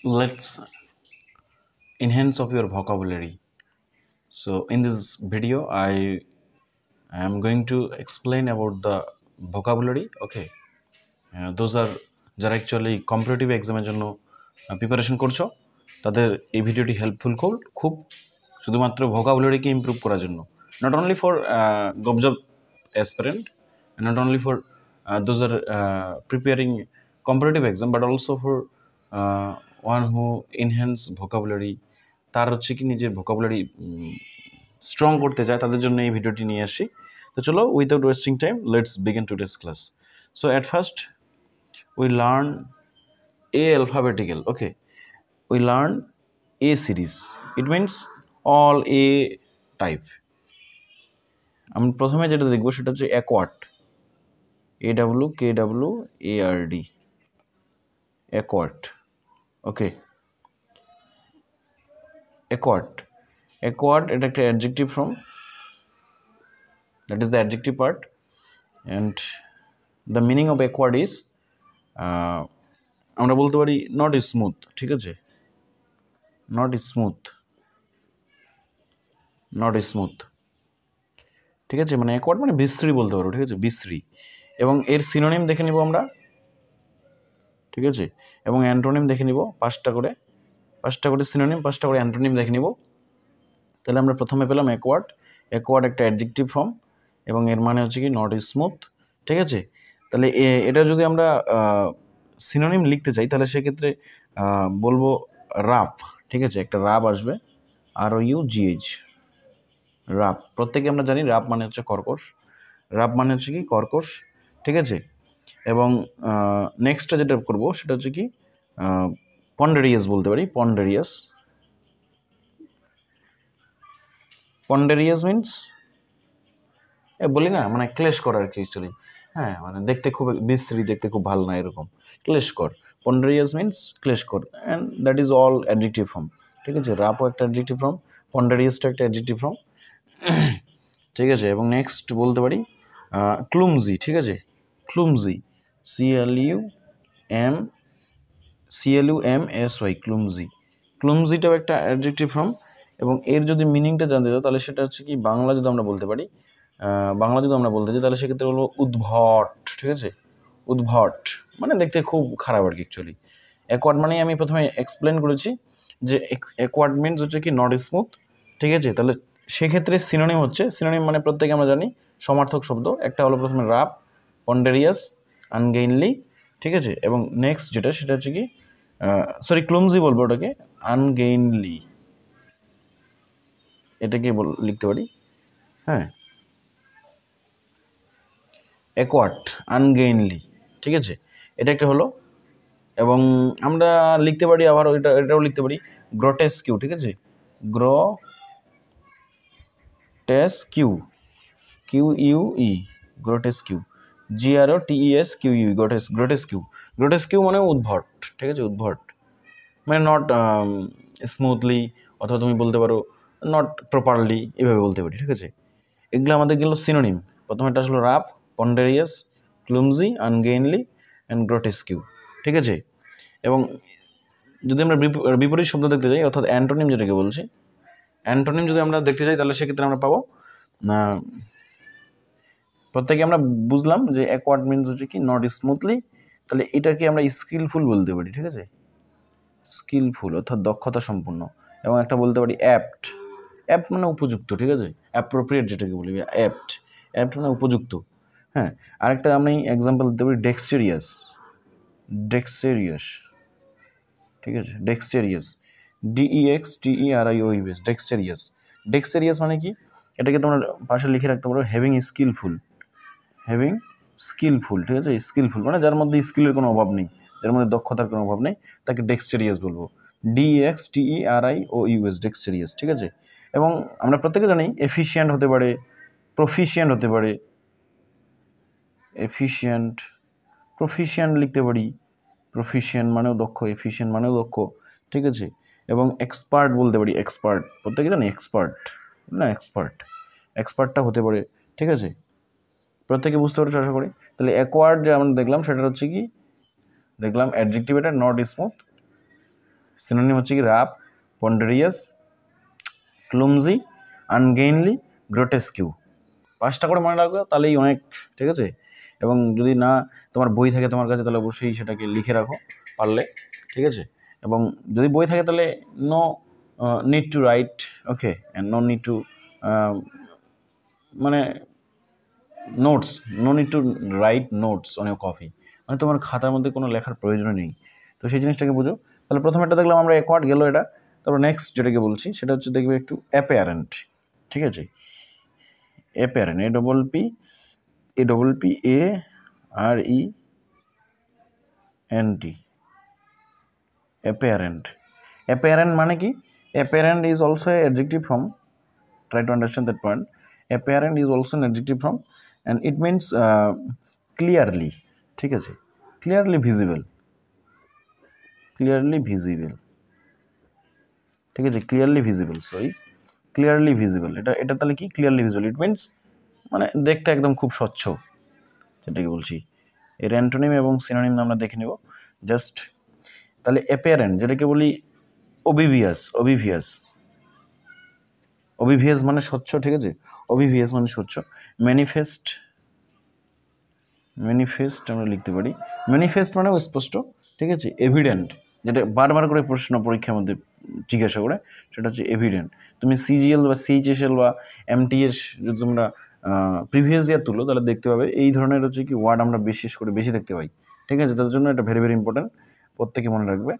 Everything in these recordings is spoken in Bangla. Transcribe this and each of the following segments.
let's enhance of your vocabulary. So in this video I am going to explain about the vocabulary. Okay, those are যারা অ্যাকচুয়ালি কম্পিটিটিভ এক্সামের জন্য প্রিপারেশন করছো তাদের এই ভিডিওটি হেল্পফুল খুব শুধুমাত্র ভোকাবুলারিকে ইমপ্রুভ করার জন্য, নট অনলি ফর গবজব aspirant, not only for those are preparing competitive exam but also for one who enhance vocabulary, তার হচ্ছে কি নিজের ভোকাবুলারি স্ট্রং করতে চায়, তাদের জন্য এই ভিডিওটি নিয়ে আসি। তো চলো, without wasting time let's begin today's class. So at first we learn A alphabetical. Okay, we learn A series. It means all A type. আমি প্রথমে যেটা দেখবো সেটা হচ্ছে অ্যাকোয়ার্ড, AWKWARD, অ্যাকোয়ার্ড। ওকে, অ্যাকোয়ার্ড এটা একটা adjective form, that is the adjective part, and the meaning of acquired is আমরা বলতে পারি নট স্মুথ। ঠিক আছে, নট স্মুথ, ঠিক আছে, মানে অ্যাকোয়ার্ড মানে বিশ্রী বলতে পারো। ঠিক আছে, বিশ্রী। এবং এর সিনোনিম দেখে নিব আমরা। ঠিক আছে, এবং অ্যান্টোনিম দেখে নিব, পাঁচটা করে সিনোনিম, পাঁচটা করে অ্যান্টোনিম দেখে নিব। তাহলে আমরা প্রথমে পেলাম অ্যাকোয়ার্ড একটা অ্যাডজেক্টিভ ফর্ম এবং এর মানে হচ্ছে কি নট স্মুথ। ঠিক আছে, তাহলে এটা যদি আমরা সিনোনিম লিখতে চাই তাহলে সেক্ষেত্রে বলবো রাফ। ঠিক আছে, একটা রাফ আসবে, ROUGH, রাফ। প্রত্যেকে আমরা জানি রাফ মানে হচ্ছে কর্কশ, কি কর্কশ। ঠিক আছে, এবং নেক্সটটা যেটা করব সেটা হচ্ছে কি পন্ডেরিয়াস বলতে পারি। পন্ডেরিয়াস মিনস বলি না, মানে ক্লেশকর আর কি অ্যাকচুয়ালি। হ্যাঁ, মানে দেখতে খুব বিশ্রী, দেখতে খুব ভালো না, এরকম ক্লেশকর। পন্ডেরিয়াস মিনস ক্লেশকর, and that is all adjective form. ঠিক আছে, রাপও একটা অ্যাডজেক্টিভ ফর্ম, পন্ডেরিয়াসটা একটা অ্যাডজেক্টিভ ফর্ম। ঠিক আছে, এবং নেক্সট বলতে পারি ক্লুমজি। ঠিক আছে, ক্লুমজি, CLUMSY, ক্লুমজিটাও একটা অ্যাডজেক্টিভ ফর্ম। এবং এর যদি মিনিংটা জানতে চাও তাহলে সেটা হচ্ছে কি বাংলা যদি আমরা বলতে চাই তাহলে সেক্ষেত্রে বলবো উদ্ভট। ঠিক আছে, উদ্ভট মানে দেখতে খুব খারাপ আর কি অ্যাকচুয়ালি। অ্যাকোয়ার্ড মানে আমি প্রথমে এক্সপ্লেন করেছি যে অ্যাকোয়ার্ড মিনস হচ্ছে কি নট স্মুথ। ঠিক আছে, তাহলে সেক্ষেত্রে সিনোনিম মানে প্রত্যেকে আমরা জানি সমার্থক শব্দ। একটা হলো প্রথমে রাফ, পন্ডেরিয়াস, আনগেইনলি। ঠিক আছে, এবং নেক্সট যেটা সেটা হচ্ছে কি ক্লুমজি বলবো, ওটাকে আনগেইনলি, এটাকে লিখতে পারি। হ্যাঁ, অ্যাকোয়ার্ড, আনগেইনলি। ঠিক আছে, এটা একটা হলো। এবং আমরা লিখতে পারি আবার এটাও লিখতে পারি গ্রটেস্কিউ। ঠিক আছে, গ্রটেস্কিউ, QUE, গ্রটেস্কিউ, GROTESQUE, গ্রটেস্কিউ মানে উদ্ভট। ঠিক আছে, উদ্ভট মানে নট স্মুথলি, অথবা তুমি বলতে পারো নট প্রপারলি, এভাবে বলতে পারি। ঠিক আছে, এগুলো আমাদের গেল সিনোনিম। প্রথমেটা আসলো রাফ, পন্ডেরিয়াস, ক্লুমজি, আনগেইনলি অ্যান্ড গ্রটেস্কিউ। ঠিক আছে, এবং যদি আমরা বিপরীত শব্দ দেখতে যাই, অর্থাৎ অ্যান্টোনিম যেটাকে বলছি, অ্যান্টোনিম যদি আমরা দেখতে চাই তাহলে সেক্ষেত্রে আমরা পাবো প্রত্যেকে আমরা বুঝলাম যে অ্যাকোয়ার্ড মিনস হচ্ছে কি নট স্মুথলি, তাহলে এটাকে আমরা স্কিলফুল বলতে পারি। ঠিক আছে, স্কিলফুল অর্থাৎ দক্ষতা সম্পন্ন। এবং একটা বলতে পারি অ্যাপ্ট মানে উপযুক্ত। ঠিক আছে, অ্যাপ্রোপ্রিয়েট যেটাকে বলি, অ্যাপ্ট মানে উপযুক্ত। হ্যাঁ, আরেকটা আমি এক্সাম্পল দিতে পারি ডেক্সটেরিয়াস। ঠিক আছে, ডেক্সটেরিয়াস, DEXTERIOUS, ডেক্সটেরিয়াস মানে কি, এটাকে তোমরা পাশে লিখে রাখতে পারো হ্যাভিং স্কিলফুল। ঠিক আছে, স্কিলফুল মানে যার মধ্যে স্কিলের কোনো অভাব নেই, যার মধ্যে দক্ষতার কোনো অভাব নেই, তাকে ডেক্সটেরিয়াস বলবো। DEXTERIOUS, ডেক্সটেরিয়াস। ঠিক আছে, এবং আমরা প্রত্যেকে জানি এফিশিয়েন্ট হতে পারে, প্রফিশিয়েন্ট হতে পারে। প্রফিশিয়েন্ট লিখতে পারি, প্রফিশিয়েন্ট মানেও দক্ষ, এফিশিয়েন্ট মানেও দক্ষ। ঠিক আছে, এবং এক্সপার্ট বলতে পারি, প্রত্যেকে জানি এক্সপার্টটা হতে পারে। ঠিক আছে, প্রত্যেকে বুঝতে পারছো আশা করি। তাহলে অ্যাকোয়ার্ড যে আমরা দেখলাম সেটা হচ্ছে কি, দেখলাম অ্যাডজেক্টিভ, এটা নট স্মুথ, সিনোনিম হচ্ছে কি রাফ, পন্ডেরিয়াস, ক্লুমজি, আনগেইনলি, গ্রোটেস্কিউ। 5টা করে মনে রাখো, তাহলেই অনেক, ঠিক আছে। এবং যদি না তোমার বই থাকে তোমার কাছে, তাহলে অবশ্যই সেটাকে লিখে রাখো পারলে, ঠিক আছে। এবং যদি বই থাকে তাহলে no need to write, okay, and no need to মানে notes, no need to write notes on your copy, মানে তোমার খাতার মধ্যে কোনো লেখার প্রয়োজন নেই। তো সেই জিনিসটাকে বুঝো। তাহলে প্রথমেটা দেখলাম আমরা অ্যাকোয়ার্ড গেল এটা। তারপর নেক্সট যেটাকে বলছি সেটা হচ্ছে দেখবে একটু অ্যাপিয়ারেন্ট, ঠিক আছে। অ্যাপিয়ারেন্ট, APPARENT, অ্যাপিয়ারেন্ট। অ্যাপিয়ারেন্ট মানে কি? অ্যাপিয়ারেন্ট is also a adjective form, try to understand that point. Apparent is also an adjective form and it means clearly, ঠিক আছে, clearly visible, ঠিক আছে, clearly visible, sorry, clearly visible, এটা তাহলে কি clearly visible, it means মানে দেখতে একদম খুব স্বচ্ছ, যেটাকে বলছি। এর অ্যান্টোনিম এবং সিনোনিম আমরা দেখে নেব জাস্ট। তাহলে অ্যাপিয়ারেন্ট যেটাকে বলি অবিভিয়াস মানে স্বচ্ছ, ঠিক আছে, অবিভিয়াস মানে স্বচ্ছ। ম্যানিফেস্ট আমরা লিখতে পারি, ম্যানিফেস্ট মানে স্পষ্ট, ঠিক আছে। এভিডেন্ট, যেটা বারবার করে প্রশ্ন পরীক্ষার মধ্যে জিজ্ঞাসা করে, সেটা হচ্ছে এভিডেন্ট। তুমি সিজিএল বা সিএইচএসএল বা এমটিএস যদি তোমরা প্রিভিয়াস ইয়ার তুলো, তাহলে দেখতে পাবে এই ধরনের হচ্ছে কি ওয়ার্ড আমরা বিশেষ করে বেশি দেখতে পাই, ঠিক আছে। তার জন্য এটা ভেরি ভেরি ইম্পর্টেন্ট, প্রত্যেকে মনে রাখবে।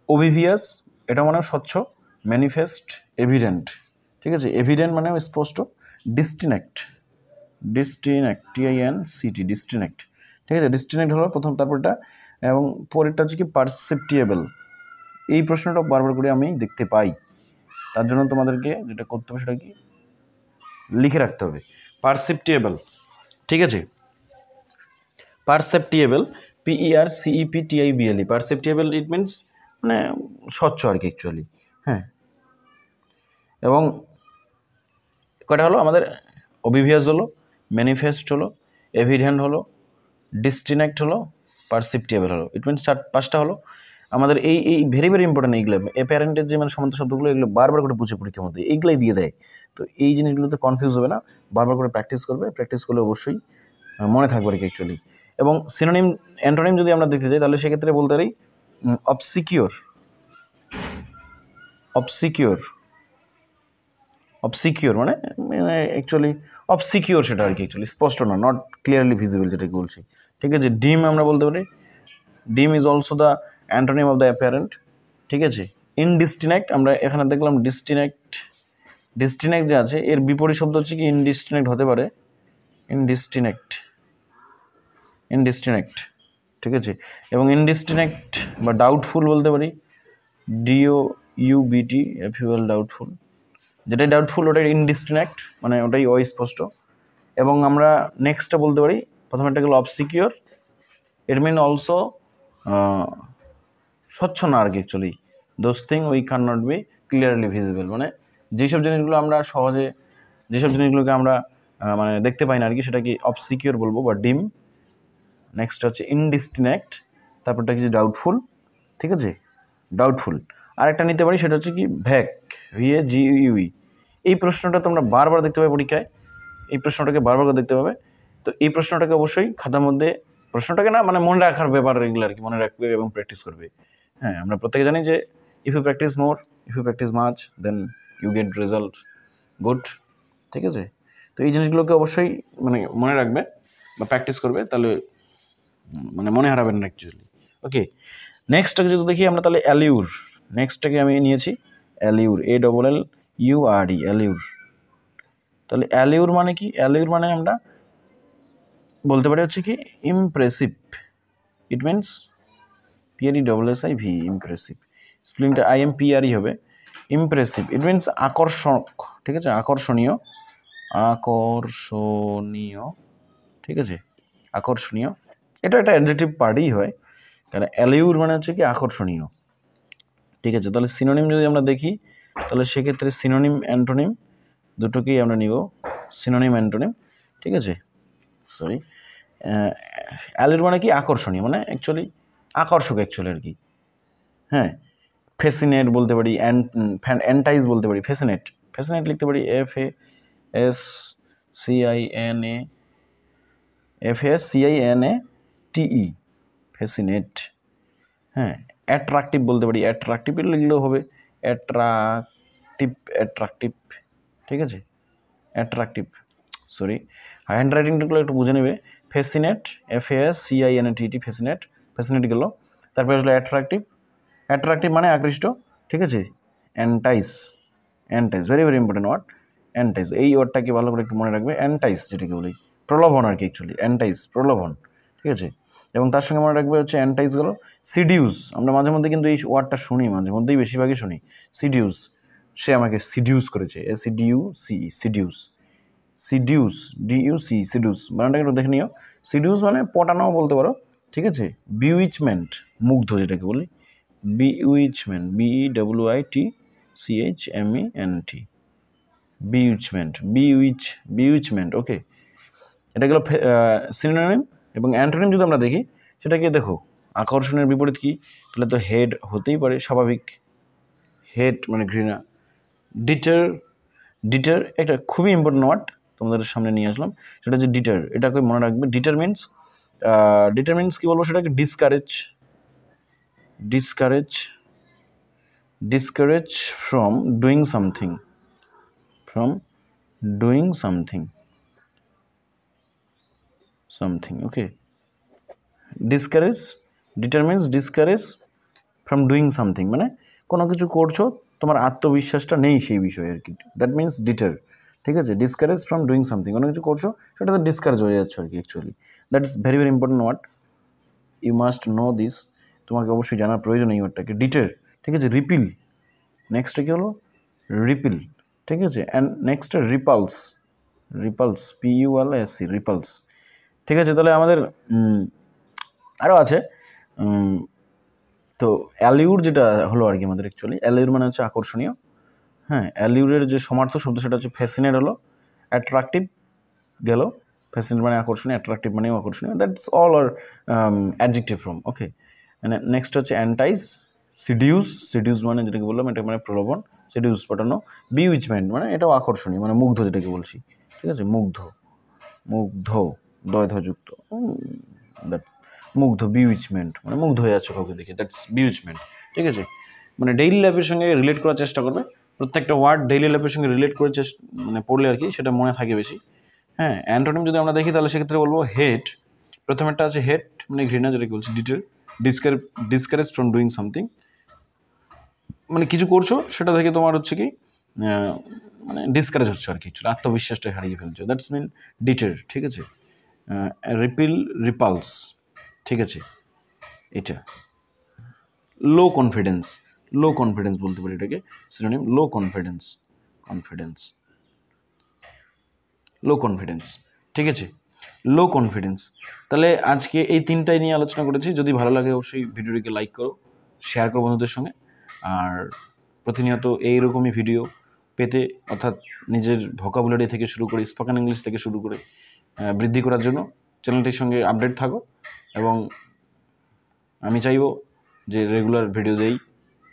ওবিভিয়াস এটা মানে স্বচ্ছ, ম্যানিফেস্ট, এভিডেন্ট, ঠিক আছে। এভিডেন্ট মানে স্পষ্ট, ডিস্টিনেক্ট, TINCT, ডিস্টিনেক্ট, ঠিক আছে। ডিস্টিনেক্ট হলো প্রথম, তারপরটা, এবং পরেরটা হচ্ছে কি পারসেপ্টিয়েবল। এই প্রশ্নটা বারবার করে আমি দেখতে পাই, তার জন্য তোমাদেরকে যেটা করতে হবে সেটা কি লিখে রাখতে হবে, পারসেপ্টিয়েবল, ঠিক আছে। পারসেপ্টিয়েবল, PERCEPTIBLE, পারসেপ্টিয়েবল, ইট মিনস মানে স্বচ্ছ আর কি অ্যাকচুয়ালি, হ্যাঁ। এবং কয়টা হলো আমাদের? অবিভিয়াস হলো, ম্যানিফেস্ট হলো, এভিডেন্ট হলো, ডিস্টিনেক্ট হলো, পারসেপ্টিয়েবল হলো, ইট মিনস 5টা হলো আমাদের। এই ভেরি ভেরি ইম্পর্টেন্ট এইগুলো। অ্যাপারেন্টের যে মানে সমান্তর শব্দগুলো, এগুলো বারবার করে পুছে পরীক্ষার মধ্যে এইগুলাই দিয়ে দেয়। তো এই জিনিসগুলোতে কনফিউজ হবে না, বারবার করে প্র্যাকটিস করবে, প্র্যাকটিস করলে অবশ্যই মনে থাকবে আর কি অ্যাকচুয়ালি। এবং সিনোনিম অ্যান্টোনিম যদি আমরা দেখতে যাই, তাহলে সেক্ষেত্রে বলতে পারি অবসিকিওর মানে অ্যাকচুয়ালি অবসিকিওর, সেটা আর কি অ্যাকচুয়ালি স্পষ্ট না, নট ক্লিয়ারলি ভিজিবল, যেটাকে বলছি, ঠিক আছে। ডিম আমরা বলতে পারি, ডিম is also the antonym of the অ্যাপিয়ারেন্ট, ঠিক আছে। ইনডিস্টিনেক্ট আমরা এখানে দেখলাম, ডিস্টিনেক্ট যে আছে এর বিপরীত শব্দ হচ্ছে কি ইনডিস্টিনেক্ট হতে পারে, ইনডিস্টিনেক্ট, ঠিক আছে। এবং ইনডিস্টিনেক্ট বা ডাউটফুল বলতে পারি, DOUBT, ডাউটফুল, যেটাই ডাউটফুল ওটাই ইনডিস্টিনেক্ট, মানে ওটাই অস্পষ্ট। এবং আমরা নেক্সটটা বলতে পারি, প্রথমেরটা গেল অবসিকিওর, ইট মিন অলসো স্বচ্ছ না আর কি actually, those thing we can not be clearly visible, মানে যেসব জিনিসগুলো আমরা সহজে, যেসব জিনিসগুলোকে আমরা মানে দেখতে পাই না আর কি, সেটা কি অবসিকিওর বলবো বা ডিম। নেক্সট হচ্ছে ইনডিস্টিনেক্ট, তারপরটা কিছু ডাউটফুল, ঠিক আছে, ডাউটফুল। আরেকটা নিতে পারি, সেটা হচ্ছে কি ভ্যাক, VAGUE। এই প্রশ্নটা তোমরা বারবার দেখতে পাবে পরীক্ষায়, এই প্রশ্নটাকে বারবার করে দেখতে পাবে। তো এই প্রশ্নটাকে অবশ্যই খাতার মধ্যে, প্রশ্নটাকে না মানে মনে রাখার ব্যাপার এগুলো আর কি, মনে রাখবে এবং প্র্যাকটিস করবে। হ্যাঁ, আমরা প্রত্যেকে জানি যে if you practice much then you get result good, ঠিক আছে। তো এই জিনিসগুলোকে অবশ্যই মানে মনে রাখবে বা প্র্যাকটিস করবে, তাহলে মানে মনে হারাবেন না অ্যাকচুয়ালি। ওকে, নেক্সটটাকে যদি দেখি আমরা, তাহলে অ্যালিউর। নেক্সটটাকে আমি নিয়েছি অ্যালিউর, ALLURD, অ্যালিউর। তাহলে অ্যালিউর মানে কি? অ্যালিউর মানে আমরা বলতে পারি হচ্ছে কি impressive, it means PRESSIV, impressive, স্পেলিংটা IMPRE হবে, ইমপ্রেসিভ, ইট মিনস আকর্ষক, ঠিক আছে, আকর্ষণীয়, ঠিক আছে, আকর্ষণীয়। এটা একটা অ্যাডজেক্টিভ পার্টই হয়, কারণ অ্যালিউর মানে হচ্ছে কি আকর্ষণীয়, ঠিক আছে। তাহলে সিনোনিম যদি আমরা দেখি, তাহলে সেক্ষেত্রে সিনোনিম অ্যান্টোনিম দুটোকেই আমরা নিব, সিনোনিম অ্যান্টোনিম, ঠিক আছে। সরি, অ্যালিউর মানে কি আকর্ষণীয়, মানে অ্যাকচুয়ালি আকর্ষক অ্যাকচুয়ালি আর কি, হ্যাঁ। ফেসিনেট বলতে পারি, অ্যান্টাইজ বলতে পারি, ফেসিনেট, ফেসিনেট লিখতে পারি FASCINATE, ফেসিনেট। হ্যাঁ, অ্যাট্রাকটিভ বলতে পারি, অ্যাট্রাকটিভ লিখলেও হবে, অ্যাট্রাকটিভ, ঠিক আছে, অ্যাট্রাকটিভ। সরি, হ্যান্ড রাইটিংগুলো একটু বুঝে নেবে। ফেসিনেট, FASCINATE, ফেসিনেট, ফেসিনেট গেল। তারপরে আসলো অ্যাট্রাকটিভ, অ্যাট্রাকটিভ মানে আকৃষ্ট, ঠিক আছে। অ্যান্টাইস, অ্যান্টাইস ভেরি ভেরি ইম্পর্টেন্ট ওয়ার্ড, অ্যান্টাইস, এই ওয়ার্ডটাকে ভালো করে একটু মনে রাখবে। অ্যান্টাইস যেটাকে বলি প্রলোভন আর কি, অ্যাকচুয়ালি অ্যান্টাইস প্রলোভন, ঠিক আছে। এবং তার সঙ্গে মনে রাখবে হচ্ছে অ্যান্টাইস গেল। সিডিউস, আমরা মাঝে মধ্যে কিন্তু এই ওয়ার্ডটা শুনি, মাঝে মধ্যেই বেশিরভাগই শুনি, সিডিউস, সে আমাকে সিডিউস করেছে, সিডিউস, সিডিউস, DUC, সিডিউস বানানটাকে একটু দেখে নিও। সিডিউস মানে পটানো বলতে পারো, ঠিক আছে। বিউইচমেন্ট, মুগ্ধ যেটাকে বলি, বিউইচমেন্ট, BEWITCHMENT, বিউইচমেন্ট, ওকে। এটা গেল সিনোনিম। এবং অ্যান্টোনিম যদি আমরা দেখি, সেটাকে দেখো, আকর্ষণের বিপরীত কি, তাহলে তো হেড হতেই পারে, স্বাভাবিক, হেড মানে ঘৃণা। ডিটার একটা খুবই ইম্পর্টেন্ট ওয়ার্ড তোমাদের সামনে নিয়ে আসলাম, সেটা হচ্ছে ডিটার। এটাকে মনে রাখবে, ডিটার মিন্স কি বলবো, সেটাকে discourage from doing something, okay. Discourage from doing something মানে কোনো কিছু করছো, তোমার আত্মবিশ্বাসটা নেই সেই বিষয়ে আর কি, দ্যাট মিনস ডিটার, ঠিক আছে। ডিসকারেজ ফ্রম ডুইং সামথিং, কোনো কিছু করছো সেটাতে ডিসকারেজ হয়ে যাচ্ছে আর কি, actually that is very very important word, you must know this, তোমাকে অবশ্যই জানার প্রয়োজন এই ওয়ার্ডটাকে, ডিটার, ঠিক আছে। রিপিল, নেক্সটটা কী হলো, রিপিল, ঠিক আছে। And next repulse, PULS, repulse, ঠিক আছে। তাহলে আমাদের আরও আছে, তো অ্যালিউর যেটা হলো আর কি আমাদের, অ্যাকচুয়ালি অ্যালিউর মানে হচ্ছে আকর্ষণীয়। হ্যাঁ, অ্যালিউরের যে সমার্থক শব্দ সেটা হচ্ছে ফ্যাসিনেট হলো। অ্যাট্রাকটিভ গেল, ফ্যাসিনেট মানে আকর্ষণীয়, অ্যাট্রাকটিভ মানেও আকর্ষণীয়, that's all are adjective form, okay. Next হচ্ছে অ্যান্টাইজ, সিডিউস মানে যেটাকে বললাম, এটা মানে প্রলোভন, সিডিউস পটানো। বিউইচমেন্ট মানে এটাও আকর্ষণীয়, মানে মুগ্ধ যেটাকে বলছি, ঠিক আছে। মুগ্ধ দয়ধযুক্ত, দ্যাট মুগ্ধ, বিউইচমেন্ট মানে মুগ্ধ হয়ে যাচ্ছে কাউকে দেখে, দ্যাটস বিউইচমেন্ট, ঠিক আছে। মানে ডেইলি লাইফের সঙ্গে রিলেট করার চেষ্টা করবে, প্রত্যেকটা ওয়ার্ড ডেইলি লাইফের সঙ্গে রিলেট করে মানে পড়লে আর কি সেটা মনে থাকে বেশি। হ্যাঁ, অ্যান্টোনিম যদি আমরা দেখি তাহলে সেক্ষেত্রে বলবো হেট, প্রথমেরটা আছে হেট মানে ঘৃণা যেটাকে বলছি, ডিসকারেজ ফ্রম ডুইং সামথিং মানে কিছু করছো সেটা থেকে তোমার হচ্ছে কি মানে ডিসকারেজ হচ্ছে আর কি, আত্মবিশ্বাসটা হারিয়ে ফেলছো, দ্যাটস মিন ডিটার, ঠিক আছে। রিপালস, ঠিক আছে। এটা লো কনফিডেন্স বলতে পারি এটাকে, সিনোনিম লো কনফিডেন্স, ঠিক আছে। লো কনফিডেন্স, তাহলে আজকে এই তিনটাই নিয়ে আলোচনা করেছি। যদি ভালো লাগে অবশ্যই ভিডিওটিকে লাইক করো, শেয়ার করো বন্ধুদের সঙ্গে। আর প্রতিনিয়ত এইরকমই ভিডিও পেতে, অর্থাৎ নিজের ভোকাবুলারি থেকে শুরু করে স্পোকেন ইংলিশ থেকে শুরু করে বৃদ্ধি করার জন্য চ্যানেলটির সঙ্গে আপডেট থাকো। এবং আমি চাইবো যে রেগুলার ভিডিও দেই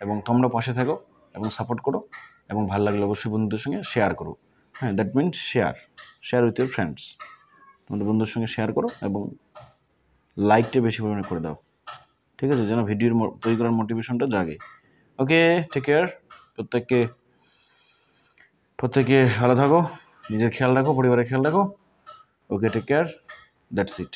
এবং তোমরা পাশে থাকো এবং সাপোর্ট করো, এবং ভালো লাগলে অবশ্যই বন্ধুদের সঙ্গে শেয়ার করো। হ্যাঁ, that means share with your friends, তোমাদের বন্ধুদের সঙ্গে শেয়ার করো এবং লাইকটা বেশি পরিমাণে করে দাও, ঠিক আছে, যেন ভিডিওর তৈরি করার মোটিভেশনটা জাগে। ওকে, টেক কেয়ার, প্রত্যেকে ভালো থাকো, নিজের খেয়াল রাখো, পরিবারের খেয়াল রাখো। ওকে, টেক কেয়ার, দ্যাটস ইট।